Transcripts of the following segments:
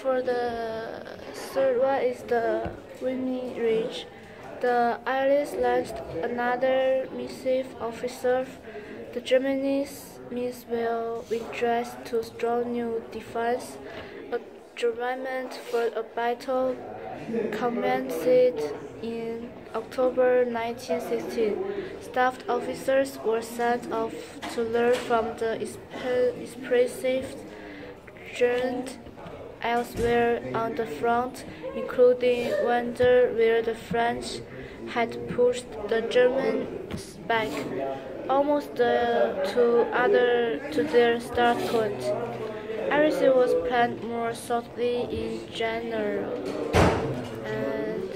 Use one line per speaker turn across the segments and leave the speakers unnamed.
for the third one is the Xinyi Ridge. The Allies launched another missive offensive. The Germany's will withdraw to strong new defense. A German for a battle commenced in October 1916. Staff officers were sent off to learn from the expressive journey elsewhere on the front, including Wonder, where the French had pushed the Germans back almost to their start point. Everything was planned more thoughtfully in general, and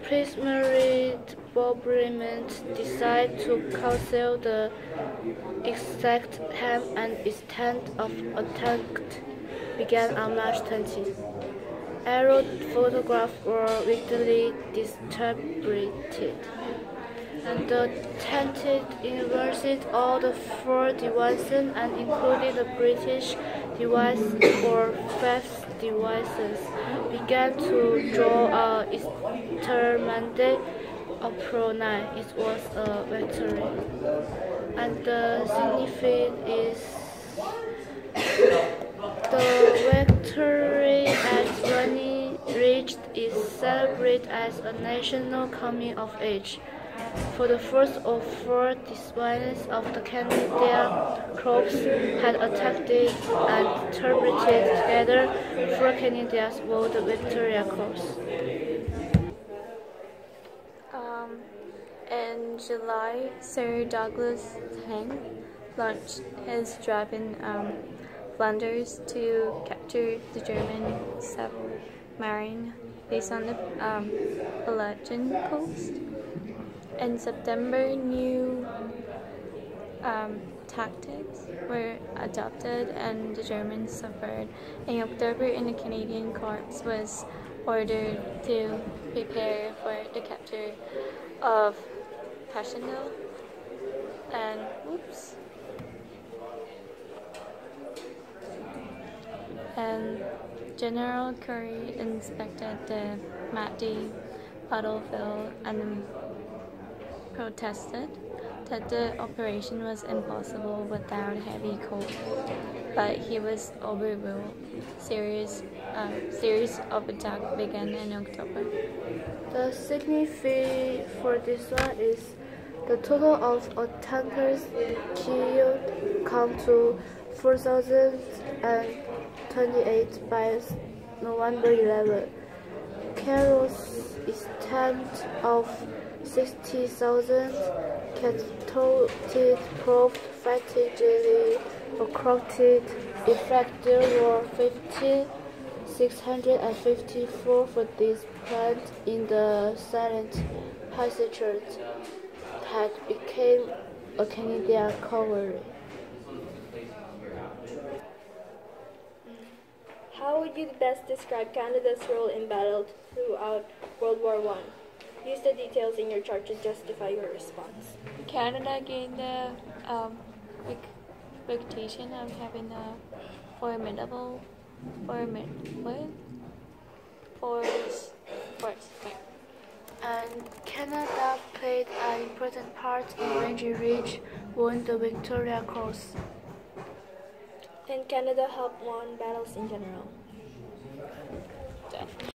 preliminary bombardment decided to cancel the exact time and extent of attack began on March 20. Aerial photographs were widely distributed, and the attempted inverted all the four divisions and including the British division or fifth divisions began to draw a intermediate April 9. It was a victory, and the significance is the victory at Xinyi Ridge is celebrated as a national coming of age. For the first of four divisions of the Canadian Corps had attacked and interpreted together, four Canadians won the Victoria Cross.
In July, Sir Douglas Haig launched his drive in Flanders to capture the German submarine based on the Belgian coast. In September, new tactics were adopted and the Germans suffered. In October, the Canadian Corps was ordered to prepare for the capture of Passchendaele and General Currie inspected the Maggie battlefield and protested that the operation was impossible without heavy coal, but he was overruled. Series of attacks began in October.
The significance for this one is the total of attackers killed come to 4,028 by November 11. Carol's estimate of 60,000 casualties proved fatiguingly accurate. In fact, there were 654 for this plant in the silent passengers that became a Canadian cavalry.
How would you best describe Canada's role in battle throughout World War I? Use the details in your chart to justify your response.
Canada gained the reputation of having a formidable force.
And Canada played an important part in Xinyi Ridge, won the Victoria Cross.
And Canada helped won battles in general.